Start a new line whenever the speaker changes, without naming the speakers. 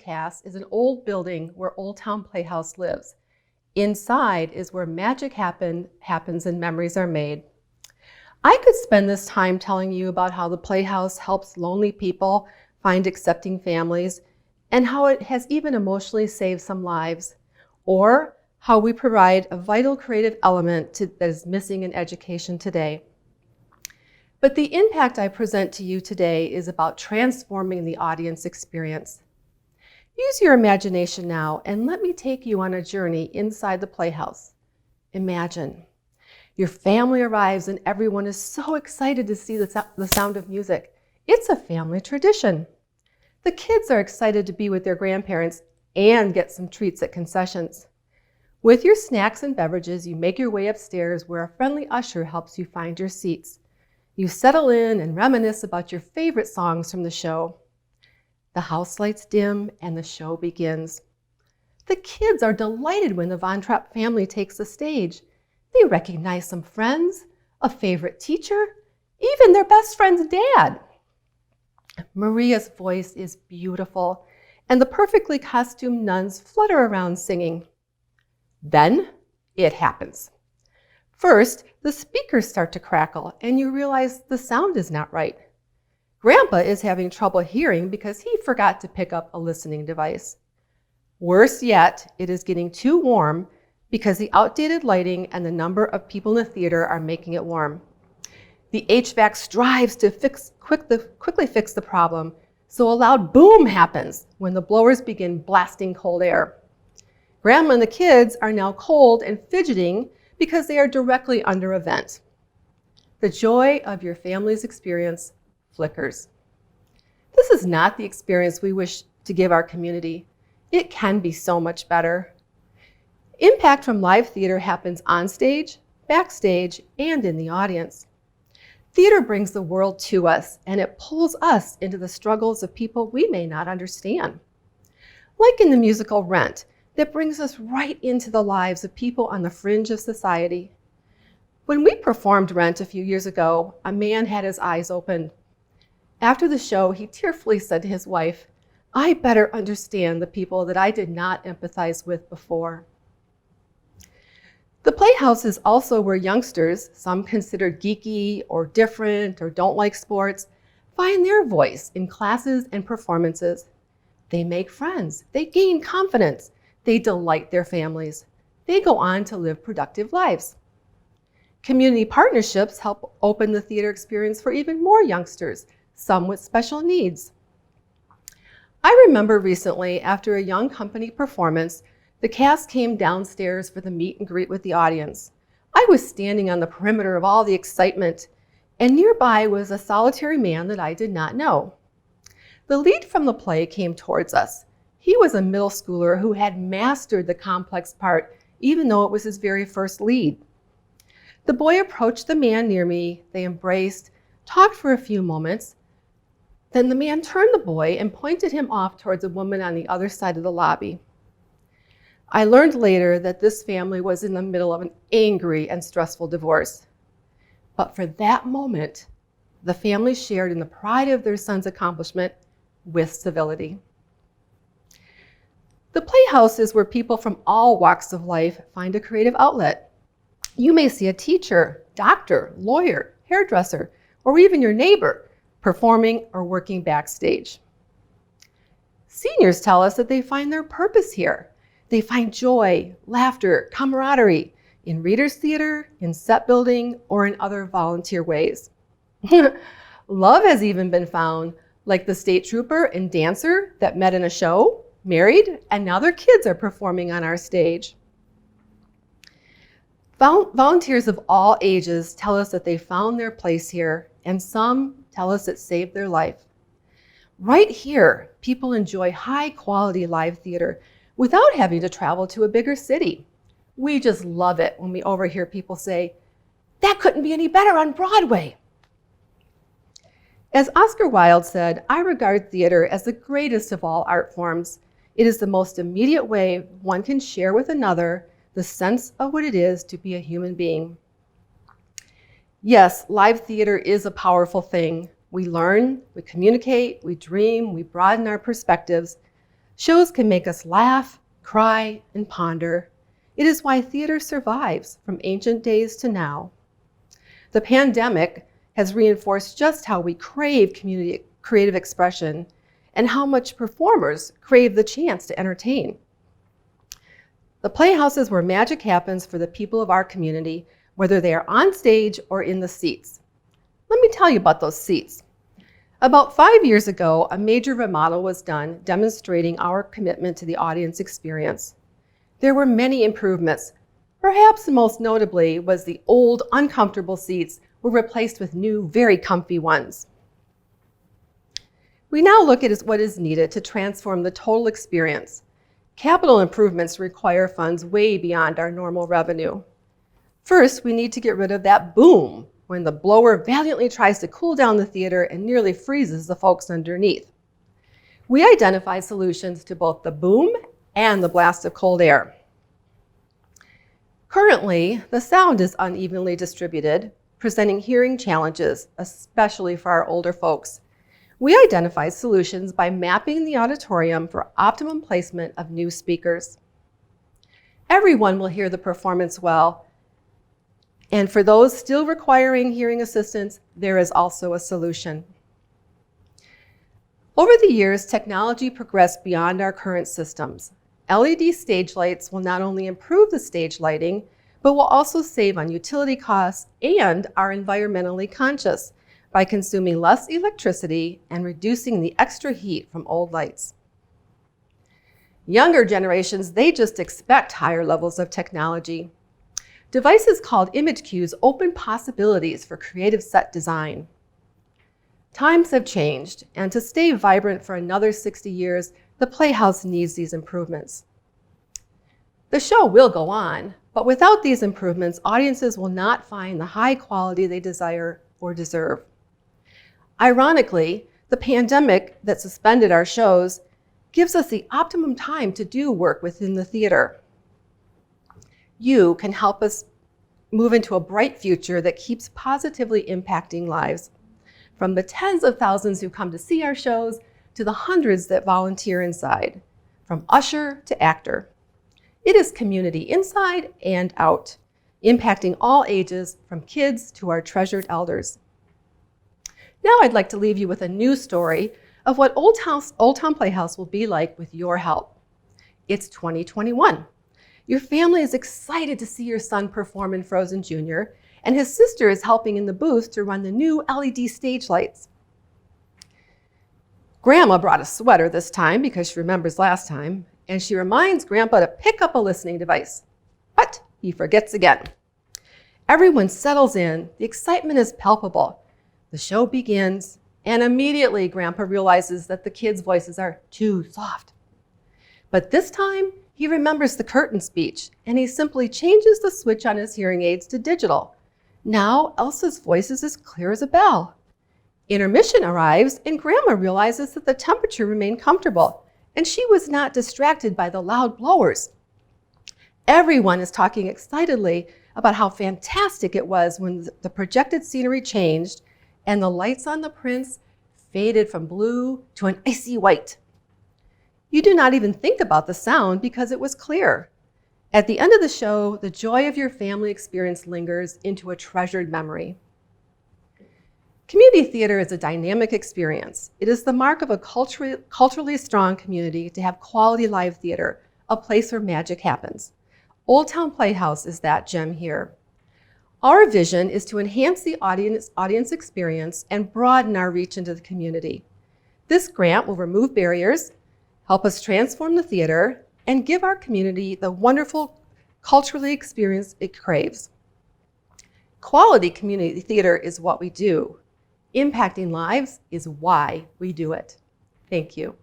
cast is an old building where Old Town Playhouse lives. Inside is where magic happens and memories are made. I could spend this time telling you about how the Playhouse helps lonely people find accepting families and how it has even emotionally saved some lives, or how we provide a vital creative element that is missing in education today. But the impact I present to you today is about transforming the audience experience. Use your imagination now and let me take you on a journey inside the Playhouse. Imagine. Your family arrives and everyone is so excited to see the sound of music. It's a family tradition. The kids are excited to be with their grandparents and get some treats at concessions. With your snacks and beverages, you make your way upstairs where a friendly usher helps you find your seats. You settle in and reminisce about your favorite songs from the show. The house lights dim and the show begins. The kids are delighted when the Von Trapp family takes the stage. They recognize some friends, a favorite teacher, even their best friend's dad. Maria's voice is beautiful, and the perfectly costumed nuns flutter around singing. Then it happens. First, the speakers start to crackle, and you realize the sound is not right. Grandpa is having trouble hearing because he forgot to pick up a listening device. Worse yet, it is getting too warm because the outdated lighting and the number of people in the theater are making it warm. The HVAC strives to quickly fix the problem, so a loud boom happens when the blowers begin blasting cold air. Grandma and the kids are now cold and fidgeting because they are directly under a vent. The joy of your family's experience flickers. This is not the experience we wish to give our community. It can be so much better. Impact from live theater happens on stage, backstage, and in the audience. Theater brings the world to us, and it pulls us into the struggles of people we may not understand. Like in the musical Rent, that brings us right into the lives of people on the fringe of society. When we performed Rent a few years ago, a man had his eyes opened. After the show, he tearfully said to his wife, "I better understand the people that I did not empathize with before." The Playhouse is also where youngsters, some considered geeky or different or don't like sports, find their voice in classes and performances. They make friends, they gain confidence, they delight their families. They go on to live productive lives. Community partnerships help open the theater experience for even more youngsters, some with special needs. I remember recently, after a young company performance, the cast came downstairs for the meet and greet with the audience. I was standing on the perimeter of all the excitement, and nearby was a solitary man that I did not know. The lead from the play came towards us. He was a middle schooler who had mastered the complex part, even though it was his very first lead. The boy approached the man near me. They embraced, talked for a few moments. Then the man turned the boy and pointed him off towards a woman on the other side of the lobby. I learned later that this family was in the middle of an angry and stressful divorce. But for that moment, the family shared in the pride of their son's accomplishment with civility. The Playhouse is where people from all walks of life find a creative outlet. You may see a teacher, doctor, lawyer, hairdresser, or even your neighbor performing or working backstage. Seniors tell us that they find their purpose here. They find joy, laughter, camaraderie in readers' theater, in set building, or in other volunteer ways. Love has even been found, like the state trooper and dancer that met in a show, married, and now their kids are performing on our stage. Volunteers of all ages tell us that they found their place here, and some tell us it saved their life. Right here, people enjoy high-quality live theater without having to travel to a bigger city. We just love it when we overhear people say, "That couldn't be any better on Broadway." As Oscar Wilde said, "I regard theater as the greatest of all art forms. It is the most immediate way one can share with another the sense of what it is to be a human being." Yes, live theater is a powerful thing. We learn, we communicate, we dream, we broaden our perspectives. Shows can make us laugh, cry, and ponder. It is why theater survives from ancient days to now. The pandemic has reinforced just how we crave creative expression and how much performers crave the chance to entertain. The Playhouse is where magic happens for the people of our community, whether they are on stage or in the seats. Let me tell you about those seats. About 5 years ago, a major remodel was done demonstrating our commitment to the audience experience. There were many improvements. Perhaps most notably was the old, uncomfortable seats were replaced with new, very comfy ones. We now look at what is needed to transform the total experience. Capital improvements require funds way beyond our normal revenue. First, we need to get rid of that boom when the blower valiantly tries to cool down the theater and nearly freezes the folks underneath. We identify solutions to both the boom and the blast of cold air. Currently, the sound is unevenly distributed, presenting hearing challenges, especially for our older folks. We identify solutions by mapping the auditorium for optimum placement of new speakers. Everyone will hear the performance well, and for those still requiring hearing assistance, there is also a solution. Over the years, technology progressed beyond our current systems. LED stage lights will not only improve the stage lighting, but will also save on utility costs and are environmentally conscious by consuming less electricity and reducing the extra heat from old lights. Younger generations, they just expect higher levels of technology. Devices called image cues open possibilities for creative set design. Times have changed, and to stay vibrant for another 60 years, the Playhouse needs these improvements. The show will go on, but without these improvements, audiences will not find the high quality they desire or deserve. Ironically, the pandemic that suspended our shows gives us the optimum time to do work within the theater. You can help us move into a bright future that keeps positively impacting lives. From the tens of thousands who come to see our shows to the hundreds that volunteer inside, from usher to actor. It is community inside and out, impacting all ages, from kids to our treasured elders. Now I'd like to leave you with a new story of what Old Town Playhouse will be like with your help. It's 2021. Your family is excited to see your son perform in Frozen Jr., and his sister is helping in the booth to run the new LED stage lights. Grandma brought a sweater this time because she remembers last time, and she reminds Grandpa to pick up a listening device. But he forgets again. Everyone settles in, the excitement is palpable. The show begins, and immediately Grandpa realizes that the kids' voices are too soft. But this time, he remembers the curtain speech, and he simply changes the switch on his hearing aids to digital. Now, Elsa's voice is as clear as a bell. Intermission arrives, and Grandma realizes that the temperature remained comfortable, and she was not distracted by the loud blowers. Everyone is talking excitedly about how fantastic it was when the projected scenery changed, and the lights on the prince faded from blue to an icy white. You do not even think about the sound because it was clear. At the end of the show, the joy of your family experience lingers into a treasured memory. Community theater is a dynamic experience. It is the mark of a culturally strong community to have quality live theater, a place where magic happens. Old Town Playhouse is that gem here. Our vision is to enhance the audience experience and broaden our reach into the community. This grant will remove barriers, help us transform the theater, and give our community the wonderful culturally experience it craves. Quality community theater is what we do. Impacting lives is why we do it. Thank you.